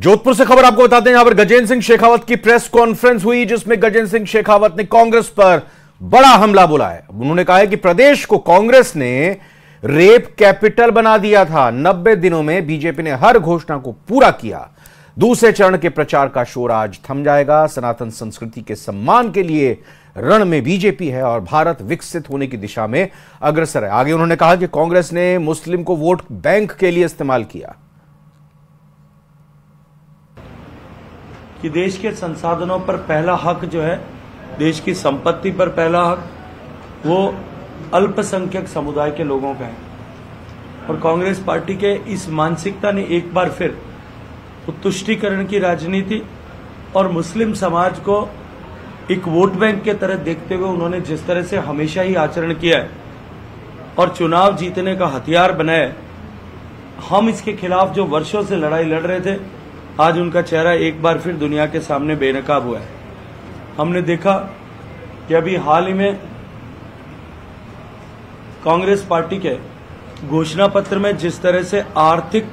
जोधपुर से खबर आपको बताते हैं। यहां पर गजेंद्र सिंह शेखावत की प्रेस कॉन्फ्रेंस हुई, जिसमें गजेंद्र सिंह शेखावत ने कांग्रेस पर बड़ा हमला बोला है। उन्होंने कहा है कि प्रदेश को कांग्रेस ने रेप कैपिटल बना दिया था। 90 दिनों में बीजेपी ने हर घोषणा को पूरा किया। दूसरे चरण के प्रचार का शोर आज थम जाएगा। सनातन संस्कृति के सम्मान के लिए रण में बीजेपी है और भारत विकसित होने की दिशा में अग्रसर है। आगे उन्होंने कहा कि कांग्रेस ने मुस्लिम को वोट बैंक के लिए इस्तेमाल किया। कि देश के संसाधनों पर पहला हक जो है, देश की संपत्ति पर पहला हक, वो अल्पसंख्यक समुदाय के लोगों का है। और कांग्रेस पार्टी के इस मानसिकता ने एक बार फिर तुष्टीकरण की राजनीति और मुस्लिम समाज को एक वोट बैंक के तरह देखते हुए उन्होंने जिस तरह से हमेशा ही आचरण किया है और चुनाव जीतने का हथियार बनाया है, हम इसके खिलाफ जो वर्षों से लड़ाई लड़ रहे थे, आज उनका चेहरा एक बार फिर दुनिया के सामने बेनकाब हुआ है। हमने देखा कि अभी हाल ही में कांग्रेस पार्टी के घोषणा पत्र में जिस तरह से आर्थिक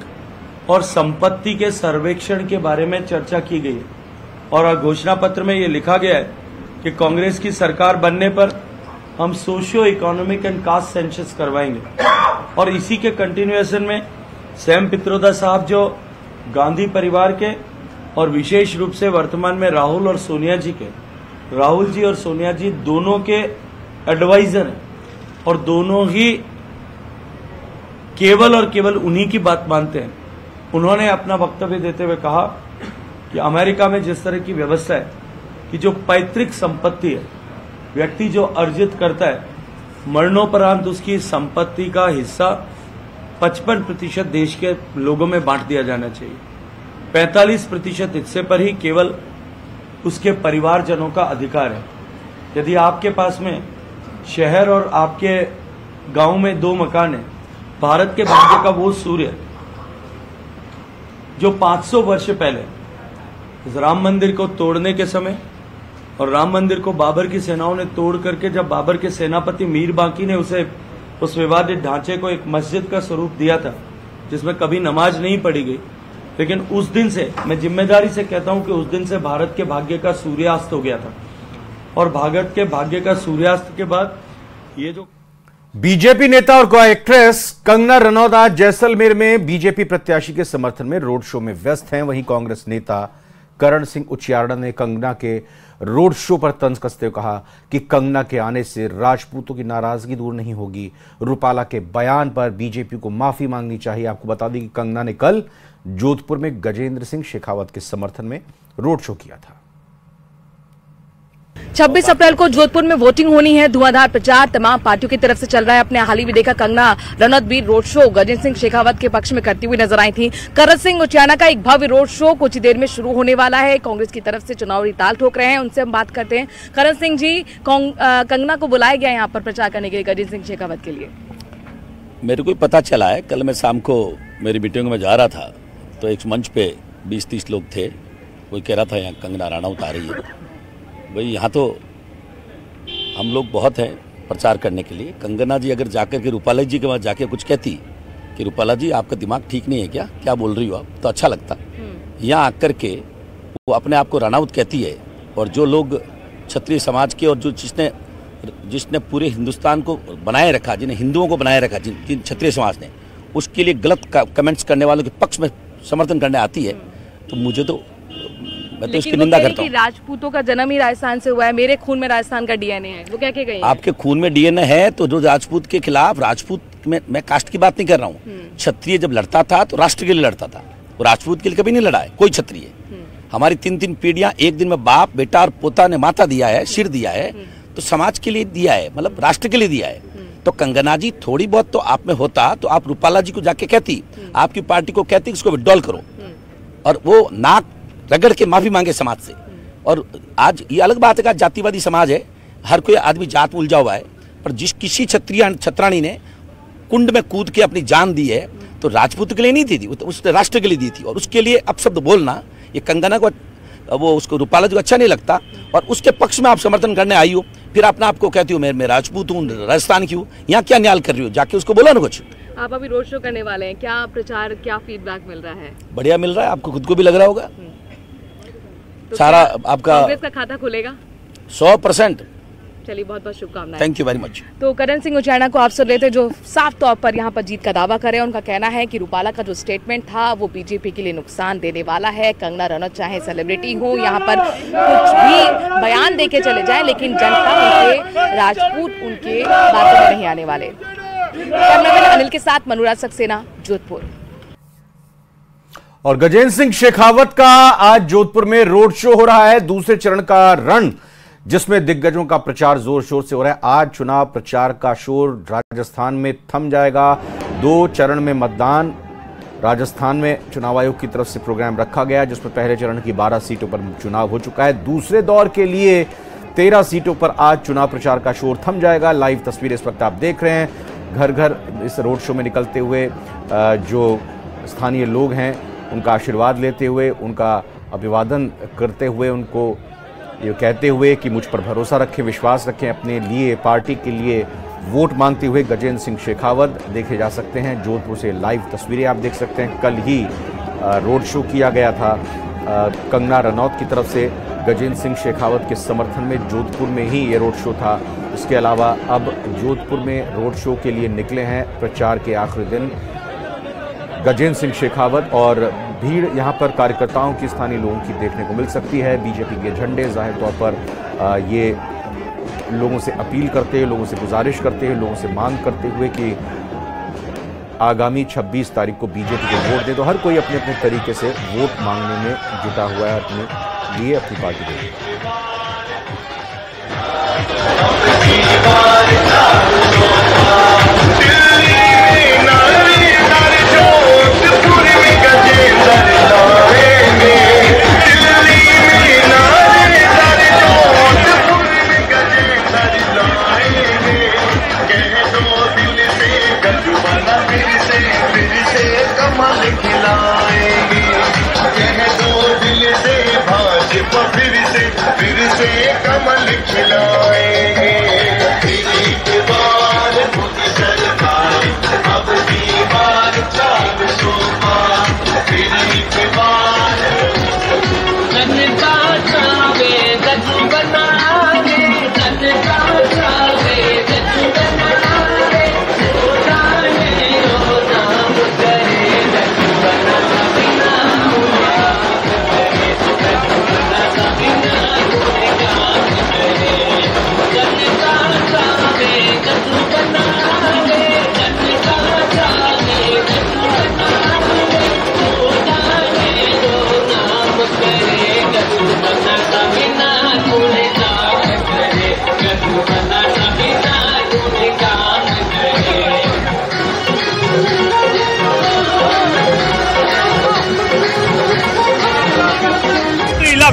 और संपत्ति के सर्वेक्षण के बारे में चर्चा की गई है और घोषणा पत्र में ये लिखा गया है कि कांग्रेस की सरकार बनने पर हम socio economic and caste census करवाएंगे। और इसी के कंटिन्यूएशन में सैम पित्रोदा साहब जो गांधी परिवार के और विशेष रूप से वर्तमान में राहुल और सोनिया जी के, राहुल जी और सोनिया जी दोनों के एडवाइजर हैं और दोनों ही केवल और केवल उन्हीं की बात मानते हैं। उन्होंने अपना वक्तव्य देते हुए कहा कि अमेरिका में जिस तरह की व्यवस्था है कि जो पैतृक संपत्ति है, व्यक्ति जो अर्जित करता है, मरणोपरांत उसकी संपत्ति का हिस्सा 55% देश के लोगों में बांट दिया जाना चाहिए। 45% हिस्से पर ही केवल उसके परिवारजनों का अधिकार है। यदि आपके पास में शहर और आपके गांव में 2 मकान है, भारत के भाग्य का वो सूर्य जो 500 वर्ष पहले राम मंदिर को तोड़ने के समय और राम मंदिर को बाबर की सेनाओं ने तोड़ करके जब बाबर के सेनापति मीर बाकी ने उस विवादित ढांचे को एक मस्जिद का स्वरूप दिया था जिसमें कभी नमाज नहीं पढ़ी गई, लेकिन उस दिन से मैं जिम्मेदारी से कहता हूं कि उस दिन से भारत के भाग्य का सूर्यास्त हो गया था। और भारत के भाग्य का सूर्यास्त के बाद ये जो बीजेपी नेता और एक्ट्रेस कंगना रनौत आज जैसलमेर में बीजेपी प्रत्याशी के समर्थन में रोड शो में व्यस्त हैं। वहीं कांग्रेस नेता करण सिंह उचियार्डा ने कंगना के रोड शो पर तंज कसते हुए कहा कि कंगना के आने से राजपूतों की नाराजगी दूर नहीं होगी। रूपाला के बयान पर बीजेपी को माफी मांगनी चाहिए। आपको बता दें कि कंगना ने कल जोधपुर में गजेंद्र सिंह शेखावत के समर्थन में रोड शो किया था। 26 अप्रैल को जोधपुर में वोटिंग होनी है। धुआंधार प्रचार तमाम पार्टियों की तरफ से चल रहा है। अपने हाल ही में देखा कंगना रनौत भी रोड शो गजेंद्र सिंह शेखावत के पक्ष में करती हुई नजर आई थी। करण सिंह उचियार्डा का एक भव्य रोड शो कुछ ही देर में शुरू होने वाला है। कांग्रेस की तरफ से चुनावी ताल ठोक रहे हैं, उनसे हम बात करते हैं। करण सिंह जी, कंगना को बुलाया गया यहाँ पर प्रचार करने के लिए गजेंद्र सिंह शेखावत के लिए? मेरे को पता चला है, कल मैं शाम को मेरी मीटिंग में जा रहा था तो एक मंच पे 20-30 लोग थे। कोई कह रहा था यहाँ कंगना रनौत आ रही है। भाई यहाँ तो हम लोग बहुत हैं प्रचार करने के लिए। कंगना जी अगर जाकर के रूपाला जी के पास जाके कुछ कहती कि रूपाला जी आपका दिमाग ठीक नहीं है क्या बोल रही हो आप, तो अच्छा लगता। यहाँ आकर के वो अपने आप को रनौत कहती है और जो लोग क्षत्रिय समाज के और जो जिसने पूरे हिंदुस्तान को बनाए रखा, जिन्हें हिंदुओं को बनाए रखा, जिन क्षत्रिय समाज ने, उसके लिए गलत कमेंट्स करने वालों के पक्ष में समर्थन करने आती है, तो मुझे तो मैं तो इसकी निंदा करता हूँ। राजपूतों का जन्म ही राजस्थान से हुआ है, मेरे खून में राजस्थान का डीएनए है, वो क्या कह गई? आपके खून में डीएनए है तो जो राजपूत के खिलाफ, राजपूत में मैं कास्ट की बात नहीं कर रहा हूँ। क्षत्रिय जब लड़ता था तो राष्ट्र के लिए लड़ता था, वो राजपूत के लिए कभी नहीं लड़ा है कोई क्षत्रिय। हमारी 3 पीढ़ियां एक दिन में बाप, बेटा और पोता ने माथा दिया है, सिर दिया है, तो समाज के लिए दिया है, मतलब राष्ट्र के लिए दिया है। तो कंगना जी थोड़ी बहुत तो आप में होता तो आप रूपाला जी को जाके कहती, आपकी पार्टी को कहती उसको विड्रॉल करो, और वो नाक रगड़ के माफी मांगे समाज से। और आज ये अलग बात है कि जातिवादी समाज है, हर कोई आदमी जात में उलझा हुआ है, पर किसी छत्राणी ने कुंड में कूद के अपनी जान दी है तो राजपूत के लिए नहीं दी, उसने राष्ट्र के लिए दी थी। और उसके लिए अपशब्द बोलना, ये कंगना को, वो उसको रूपाला जी को अच्छा नहीं लगता और उसके पक्ष में आप समर्थन करने आई हो, फिर अपने आप को कहती हो मैं राजपूत हूँ, राजस्थान की हूँ, यहाँ क्या न्याय कर रही हो? जाके उसको बोला ना कुछ। आप अभी रोड शो करने वाले हैं, क्या प्रचार, क्या फीडबैक मिल रहा है? बढ़िया मिल रहा है, आपको खुद को भी लग रहा होगा। तो सारा आपका कांग्रेस का खाता खुलेगा 100%। चलिए, बहुत बहुत शुभकामनाएं। Thank you very much. तो करण सिंह उचाना को आप सुन रहे थे, जो साफ तौर पर यहाँ पर जीत का दावा कर रहे हैं। उनका कहना है कि रूपाला का जो स्टेटमेंट था वो बीजेपी के लिए नुकसान देने वाला है। कंगना रनौत चाहे सेलिब्रिटी हो, यहाँ पर कुछ भी बयान देके चले जाए, लेकिन जनता उनके, राजपूत उनके बातों में नहीं आने वाले। कैमरामैन अनिल के साथ अनुराग सक्सेना, जोधपुर। और गजेंद्र सिंह शेखावत का आज जोधपुर में रोड शो हो रहा है, दूसरे चरण का रण, जिसमें दिग्गजों का प्रचार जोर शोर से हो रहा है। आज चुनाव प्रचार का शोर राजस्थान में थम जाएगा। 2 चरण में मतदान, राजस्थान में चुनाव आयोग की तरफ से प्रोग्राम रखा गया, जिसमें पहले चरण की 12 सीटों पर चुनाव हो चुका है। दूसरे दौर के लिए 13 सीटों पर आज चुनाव प्रचार का शोर थम जाएगा। लाइव तस्वीर इस वक्त आप देख रहे हैं, घर घर इस रोड शो में निकलते हुए जो स्थानीय लोग हैं उनका आशीर्वाद लेते हुए, उनका अभिवादन करते हुए, उनको ये कहते हुए कि मुझ पर भरोसा रखें, विश्वास रखें, अपने लिए, पार्टी के लिए वोट मांगते हुए गजेंद्र सिंह शेखावत देखे जा सकते हैं। जोधपुर से लाइव तस्वीरें आप देख सकते हैं। कल ही रोड शो किया गया था कंगना रनौत की तरफ से गजेंद्र सिंह शेखावत के समर्थन में। जोधपुर में ही ये रोड शो था। इसके अलावा अब जोधपुर में रोड शो के लिए निकले हैं प्रचार के आखिरी दिन गजेंद्र सिंह शेखावत, और भीड़ यहाँ पर कार्यकर्ताओं की, स्थानीय लोगों की देखने को मिल सकती है। बीजेपी के झंडे जाहिर तौर पर ये लोगों से अपील करते हुए, लोगों से गुजारिश करते हुए, लोगों से मांग करते हुए कि आगामी 26 तारीख को बीजेपी को वोट दे। तो हर कोई अपने अपने तरीके से वोट मांगने में जुटा हुआ है, अपने लिए, अपनी पार्टी के लिए।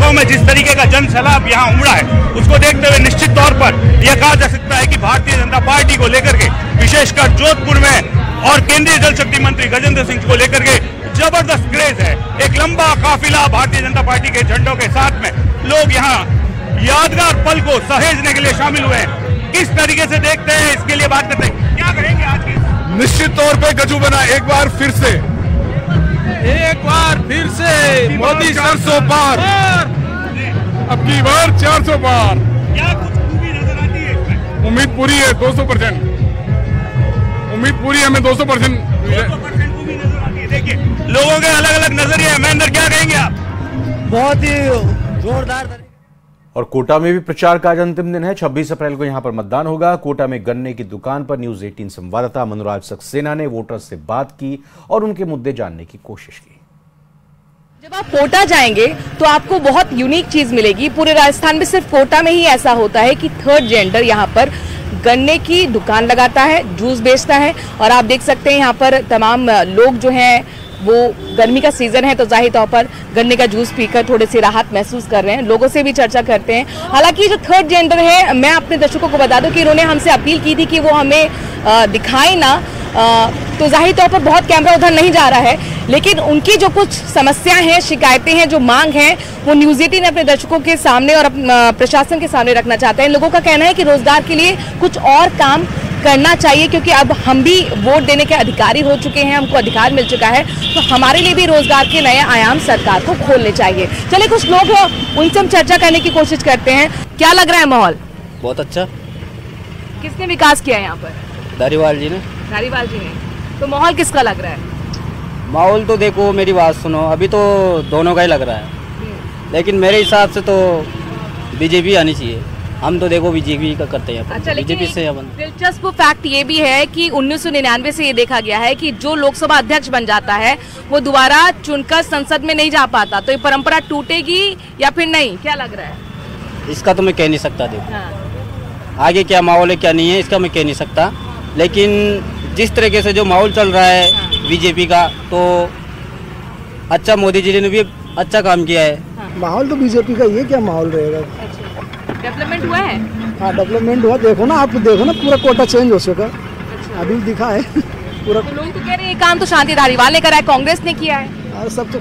में जिस तरीके का जन सैलाब यहाँ उमड़ा है, उसको देखते हुए निश्चित तौर पर यह कहा जा सकता है कि भारतीय जनता पार्टी को लेकर के, विशेषकर जोधपुर में और केंद्रीय जल शक्ति मंत्री गजेंद्र सिंह को लेकर के जबरदस्त क्रेज है। एक लंबा काफिला भारतीय जनता पार्टी के झंडों के साथ में लोग यहाँ यादगार पल को सहेजने के लिए शामिल हुए हैं। किस तरीके से देखते हैं, इसके लिए बात करते हैं। क्या कहेंगे आज की? निश्चित तौर पे गजू बना एक बार फिर से मोदी 700 पार, अब की बार 400 पार। क्या कुछ खूबी नजर आती है इसमें? उम्मीद पूरी है, 200%। उम्मीद पूरी है, हमें 200% खूबी नजर आती है। देखिए, लोगों के अलग अलग नजरिए हैं। महेंद्र, क्या कहेंगे आप? बहुत ही जोरदार। और कोटा में भी प्रचार का आज अंतिम दिन है। 26 अप्रैल को यहां पर मतदान होगा। कोटा में गन्ने की दुकान पर न्यूज 18 संवाददाता अनुराग सक्सेना ने वोटर्स से बात की और उनके मुद्दे जानने की कोशिश की। जब आप कोटा जाएंगे तो आपको बहुत यूनिक चीज मिलेगी। पूरे राजस्थान में सिर्फ कोटा में ही ऐसा होता है कि थर्ड जेंडर यहाँ पर गन्ने की दुकान लगाता है, जूस बेचता है। और आप देख सकते हैं यहाँ पर तमाम लोग जो हैं वो, गर्मी का सीजन है तो जाहिर तौर पर गन्ने का जूस पीकर थोड़े से राहत महसूस कर रहे हैं। लोगों से भी चर्चा करते हैं। हालांकि जो थर्ड जेंडर है, मैं अपने दर्शकों को बता दूं कि इन्होंने हमसे अपील की थी कि वो हमें दिखाए ना, तो जाहिर तौर पर बहुत कैमरा उधर नहीं जा रहा है, लेकिन उनकी जो कुछ समस्याएं हैं, शिकायतें हैं, जो मांग है, वो न्यूज 18 अपने दर्शकों के सामने और प्रशासन के सामने रखना चाहते हैं। लोगों का कहना है कि रोजगार के लिए कुछ और काम करना चाहिए, क्योंकि अब हम भी वोट देने के अधिकारी हो चुके हैं, हमको अधिकार मिल चुका है, तो हमारे लिए भी रोजगार के नए आयाम सरकार को खोलने चाहिए। चलिए कुछ लोग उनसे हम चर्चा करने की कोशिश करते हैं। क्या लग रहा है माहौल? बहुत अच्छा। किसने विकास किया यहाँ पर? धारीवाल जी ने। धारीवाल जी ने। तो माहौल किसका लग रहा है? माहौल तो देखो, मेरी बात सुनो, अभी तो दोनों का ही लग रहा है, लेकिन मेरे हिसाब से तो बीजेपी आनी चाहिए। हम तो देखो बीजेपी का करते हैं। अच्छा, बीजेपी से दिलचस्प फैक्ट ये भी है कि 1999 से ये देखा गया है कि जो लोकसभा अध्यक्ष बन जाता है वो दोबारा चुनकर संसद में नहीं जा पाता, तो ये परंपरा टूटेगी या फिर नहीं, क्या लग रहा है? इसका तो मैं कह नहीं सकता। देखो हाँ। आगे क्या माहौल है क्या नहीं है इसका मैं कह नहीं सकता, लेकिन जिस तरीके से जो माहौल चल रहा है बीजेपी का, तो अच्छा, मोदी जी ने भी अच्छा काम किया है। माहौल तो बीजेपी का ये क्या माहौल रहेगा? डेवलपमेंट हुआ है? हाँ, डेवलपमेंट हुआ। देखो ना, आप देखो ना, पूरा कोटा चेंज हो चुका। अभी दिखा है पूरा। तो लोग तो कह रहे हैं ये काम तो शांति धारीवाल ने करा है, कांग्रेस ने किया है। और सब तो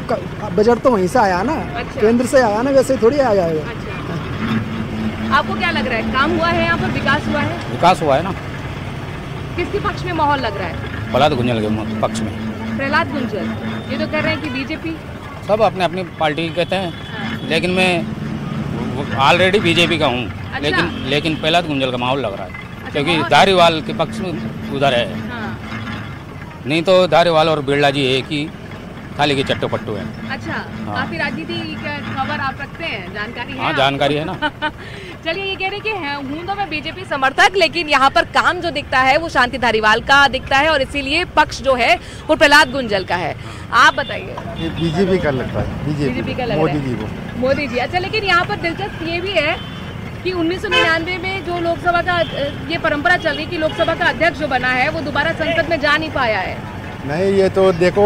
बजट तो वहीं से आया ना। अच्छा। केंद्र से आया ना, वैसे ही थोड़ी आ जाएगा। अच्छा। आपको क्या लग रहा है, काम हुआ है यहाँ पर, विकास हुआ है? विकास हुआ है ना। किसके पक्ष में माहौल लग रहा है? प्रहलाद गुंजल के पक्ष में। प्रहलाद गुंजल ये तो कह रहे हैं कि बीजेपी। सब अपने अपनी पार्टी कहते हैं। हाँ। लेकिन मैं ऑलरेडी बीजेपी का हूँ। अच्छा। लेकिन प्रहलाद गुंजल का माहौल लग रहा है। अच्छा, क्योंकि धारीवाल के पक्ष में उधर है। हाँ। नहीं तो धारीवाल और बिरला जी एक ही थाली के चट्टो पट्टू है। अच्छा। हाँ। काफी राजनीति का खबर आप रखते हैं, जानकारी है? हाँ, जानकारी है ना। चलिए, ये कह रहे कि हूँ तो मैं बीजेपी समर्थक, लेकिन यहाँ पर काम जो दिखता है वो शांति धारीवाल का दिखता है और इसीलिए पक्ष जो है वो प्रहलाद गुंजल का है। आप बताइए। ये बीजेपी का लगता है। बीजेपी का लग रहा है। मोदी जी को। मोदी जी। अच्छा, लेकिन यहाँ पर दिलचस्प ये भी है कि 1999 में जो लोकसभा का ये परंपरा चल रही कि लोकसभा का अध्यक्ष जो बना है वो दोबारा संसद में जा नहीं पाया है। नहीं, ये तो देखो,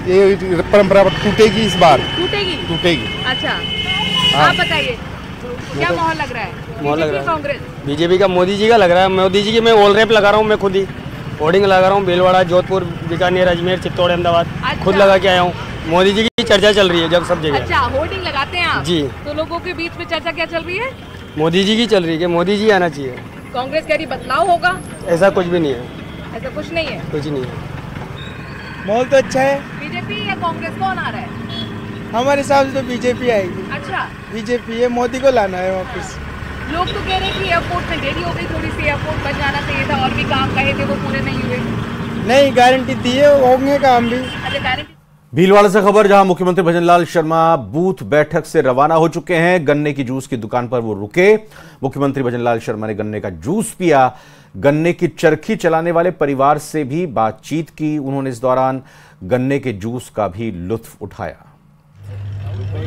ये परंपरा टूटेगी इस बार। टूटेगी। अच्छा। हाँ। आप बताइए, क्या माहौल लग रहा है? माहौल लग रहा है कांग्रेस? बीजेपी का मोदी जी का लग रहा है। मोदी जी की मैं ऑल रैप लगा रहा हूँ, मैं खुद ही होर्डिंग लगा रहा हूँ। भीलवाड़ा, जोधपुर, बीकानेर, अजमेर, चित्तौड़, अहमदाबाद। अच्छा। खुद लगा के आया हूँ। मोदी जी की चर्चा चल रही है जब सब जगह। अच्छा, होर्डिंग लगाते हैं आप? जी। तो लोगों के बीच में चर्चा क्या चल रही है? मोदी जी की चल रही है कि मोदी जी आना चाहिए। कांग्रेस कह रही बदलाव होगा? ऐसा कुछ भी नहीं है। ऐसा कुछ नहीं है? कुछ नहीं है। माहौल तो अच्छा है। बीजेपी या कांग्रेस कौन आ रहा है? हमारे हिसाब से तो बीजेपी आएगी। अच्छा। बीजेपी है, मोदी को लाना है वापस। लोग तो कह रहे हैं कि एयरपोर्ट में देरी हो गई थोड़ी सी, एयरपोर्ट बन जाना चाहिए था, और भी काम कहे थे वो पूरे नहीं हुए। नहीं, गारंटी दी है, होंगे काम भी। अच्छा, गारंटी। भीलवाड़ा से खबर, जहां मुख्यमंत्री भजनलाल शर्मा बूथ बैठक से रवाना हो चुके हैं। गन्ने की जूस की दुकान पर वो रुके। मुख्यमंत्री भजनलाल शर्मा ने गन्ने का जूस पिया। गन्ने की चरखी चलाने वाले परिवार से भी बातचीत की। उन्होंने इस दौरान गन्ने के जूस का भी लुत्फ उठाया।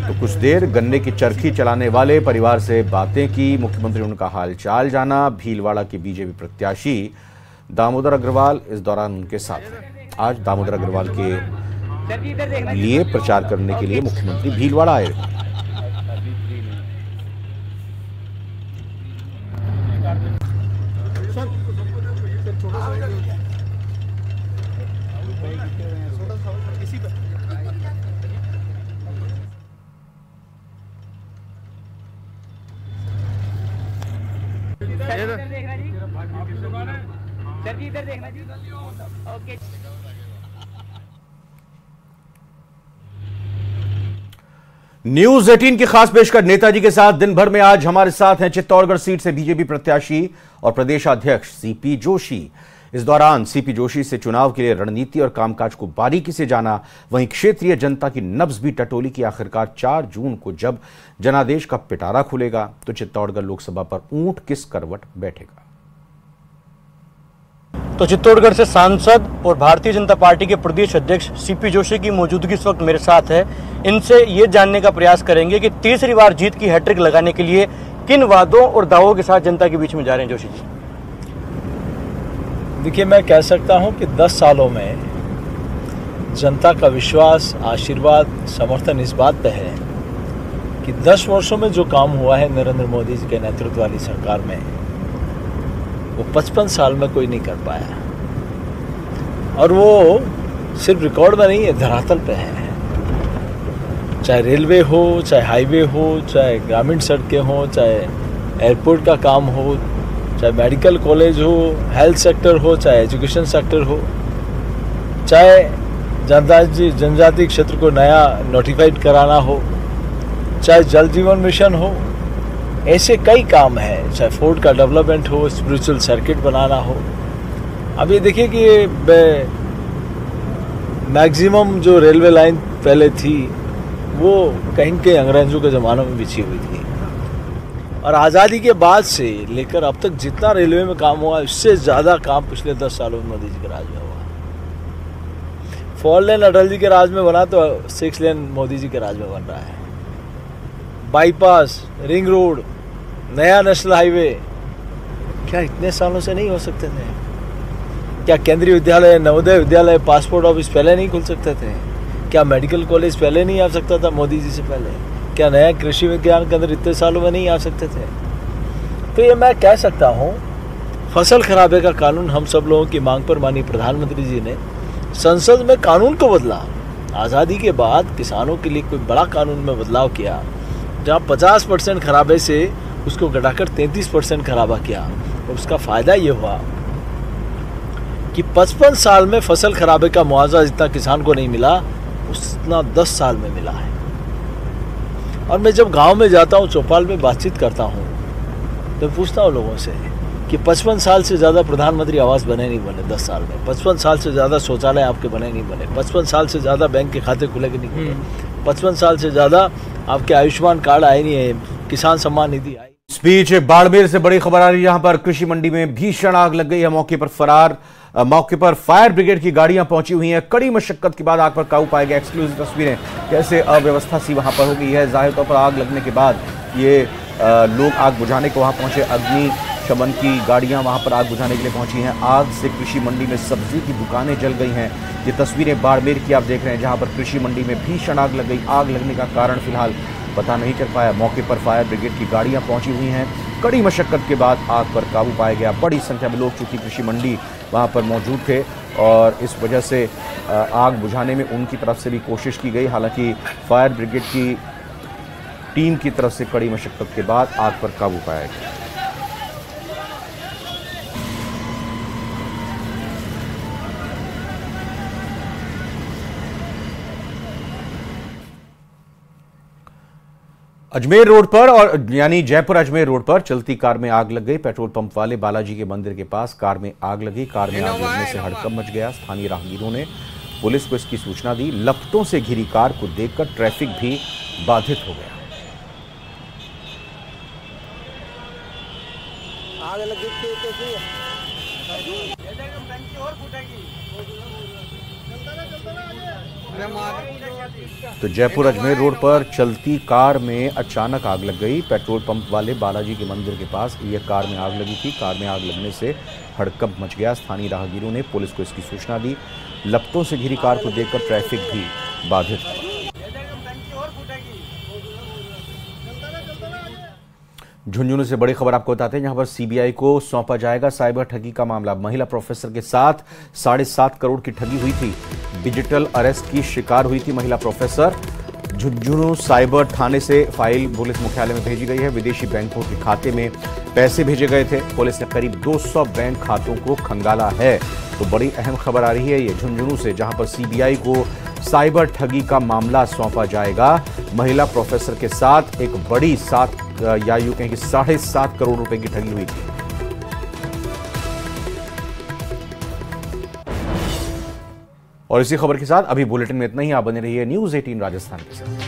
तो कुछ देर गन्ने की चरखी चलाने वाले परिवार से बातें की। मुख्यमंत्री ने उनका हालचाल जाना। भीलवाड़ा के बीजेपी प्रत्याशी दामोदर अग्रवाल इस दौरान उनके साथ रहे। आज दामोदर अग्रवाल के लिए प्रचार करने के लिए मुख्यमंत्री भीलवाड़ा आए। न्यूज 18 की खास पेशकश नेताजी के साथ दिन भर में आज हमारे साथ हैं चित्तौड़गढ़ सीट से बीजेपी प्रत्याशी और प्रदेशाध्यक्ष सीपी जोशी। इस दौरान सीपी जोशी से चुनाव के लिए रणनीति और कामकाज को बारीकी से जाना। वहीं क्षेत्रीय जनता की नब्ज भी टटोली की आखिरकार 4 जून को जब जनादेश का पिटारा खुलेगा तो चित्तौड़गढ़ लोकसभा पर ऊंट किस करवट बैठेगा। तो चित्तौड़गढ़ से सांसद और भारतीय जनता पार्टी के प्रदेश अध्यक्ष सीपी जोशी की मौजूदगी इस वक्त मेरे साथ है। इनसे ये जानने का प्रयास करेंगे कि तीसरी बार जीत की हैट्रिक लगाने के लिए किन वादों और दावों के साथ जनता के बीच में जा रहे हैं जोशी जी। देखिए, मैं कह सकता हूं कि 10 सालों में जनता का विश्वास, आशीर्वाद, समर्थन इस बात पर है कि 10 वर्षों में जो काम हुआ है नरेंद्र मोदी जी के नेतृत्व वाली सरकार में, वो 55 साल में कोई नहीं कर पाया। और वो सिर्फ रिकॉर्ड में नहीं है, धरातल पे है। चाहे रेलवे हो, चाहे हाईवे हो, चाहे ग्रामीण सड़कें हो, चाहे एयरपोर्ट का काम हो, चाहे मेडिकल कॉलेज हो, हेल्थ सेक्टर हो, चाहे एजुकेशन सेक्टर हो, चाहे जनजाति क्षेत्र को नया नोटिफाइड कराना हो, चाहे जल जीवन मिशन हो, ऐसे कई काम हैं, चाहे फोर्ट का डेवलपमेंट हो, स्पिरिचुअल सर्किट बनाना हो। अब ये देखिए कि मैक्सिमम जो रेलवे लाइन पहले थी वो कहीं के अंग्रेजों के ज़मानों में बिछी हुई थी, और आज़ादी के बाद से लेकर अब तक जितना रेलवे में काम हुआ उससे ज़्यादा काम पिछले 10 सालों में मोदी जी के राज में हुआ। 4 लेन अटल जी के राज में बना तो 6 लेन मोदी जी के राज में बन रहा है। बाईपास, रिंग रोड, नया नेशनल हाईवे, क्या इतने सालों से नहीं हो सकते थे? क्या केंद्रीय विद्यालय, नवोदय विद्यालय, पासपोर्ट ऑफिस पहले नहीं खुल सकते थे? क्या मेडिकल कॉलेज पहले नहीं आ सकता था मोदी जी से पहले? क्या नया कृषि विज्ञान केंद्र इतने सालों में नहीं आ सकते थे? तो ये मैं कह सकता हूँ, फसल खराबे का कानून हम सब लोगों की मांग पर माननीय प्रधानमंत्री जी ने संसद में कानून को बदला। आज़ादी के बाद किसानों के लिए कोई बड़ा कानून में बदलाव किया, जहाँ 50% खराबे से उसको घटाकर 33% खराबा किया, और उसका फ़ायदा ये हुआ कि 55 साल में फसल खराबे का मुआवजा जितना किसान को नहीं मिला उतना 10 साल में मिला है। और मैं जब गांव में जाता हूँ, चौपाल में बातचीत करता हूँ, तो पूछता हूँ लोगों से कि 55 साल से ज़्यादा प्रधानमंत्री आवास बने नहीं बने 10 साल में, 55 साल से ज़्यादा शौचालय आपके बने नहीं बने, 55 साल से ज़्यादा बैंक के खाते खुले नहीं खुले, 55 साल से ज़्यादा आपके आयुष्मान कार्ड आए नहीं है, किसान सम्मान निधि आई। इस बीच बाड़मेर से बड़ी खबर आ रही है, यहां पर कृषि मंडी में भीषण आग लग गई है। मौके पर फायर ब्रिगेड की गाड़ियां पहुंची हुई हैं। कड़ी मशक्कत के बाद आग पर काबू पाया गया। एक्सक्लूसिव तस्वीरें, कैसे अव्यवस्था सी वहां पर हो गई है। जाहिर तौर पर आग लगने के बाद ये लोग आग बुझाने को वहां पहुंचे, अग्निशमन की गाड़ियां वहां पर आग बुझाने के लिए पहुंची हैं। आग से कृषि मंडी में सब्जी की दुकानें जल गई हैं। ये तस्वीरें बाड़मेर की आप देख रहे हैं, जहां पर कृषि मंडी में भीषण आग लग गई। आग लगने का कारण फिलहाल पता नहीं चल पाया। मौके पर फायर ब्रिगेड की गाड़ियां पहुंची हुई हैं। कड़ी मशक्कत के बाद आग पर काबू पाया गया। बड़ी संख्या में लोग चूंकि कृषि मंडी वहां पर मौजूद थे और इस वजह से आग बुझाने में उनकी तरफ से भी कोशिश की गई। हालांकि फायर ब्रिगेड की टीम की तरफ से कड़ी मशक्कत के बाद आग पर काबू पाया गया। अजमेर रोड पर और यानी जयपुर अजमेर रोड पर चलती कार में आग लग गई। पेट्रोल पंप वाले बालाजी के मंदिर के पास कार में आग लगी। कार में आग लगने से हड़कंप मच गया। स्थानीय राहगीरों ने पुलिस को इसकी सूचना दी। लपटों से घिरी कार को देखकर ट्रैफिक भी बाधित हो गया। आग लगी तो जयपुर अजमेर रोड पर चलती कार में अचानक आग लग गई। पेट्रोल पंप वाले बालाजी के मंदिर के पास यह कार में आग लगी थी। कार में आग लगने से हड़कंप मच गया। स्थानीय राहगीरों ने पुलिस को इसकी सूचना दी। लपटों से घिरी कार को देखकर ट्रैफिक भी बाधित हुआ। झुंझुनू से बड़ी खबर आपको बताते हैं, जहां पर सीबीआई को सौंपा जाएगा साइबर ठगी का मामला। महिला प्रोफेसर के साथ 7.5 करोड़ की ठगी हुई थी। डिजिटल अरेस्ट की शिकार हुई थी महिला प्रोफेसर। झुंझुनू साइबर थाने से फाइल पुलिस मुख्यालय में भेजी गई है। विदेशी बैंकों के खाते में पैसे भेजे गए थे। पुलिस ने करीब 200 बैंक खातों को खंगाला है। तो बड़ी अहम खबर आ रही है ये झुंझुनू से, जहां पर सीबीआई को साइबर ठगी का मामला सौंपा जाएगा। महिला प्रोफेसर के साथ एक बड़ी या यूं कहें कि 7.5 करोड़ रुपए की ठगी हुई थी। और इसी खबर के साथ अभी बुलेटिन में इतना ही। आप बने रहिए न्यूज़ 18 राजस्थान के साथ।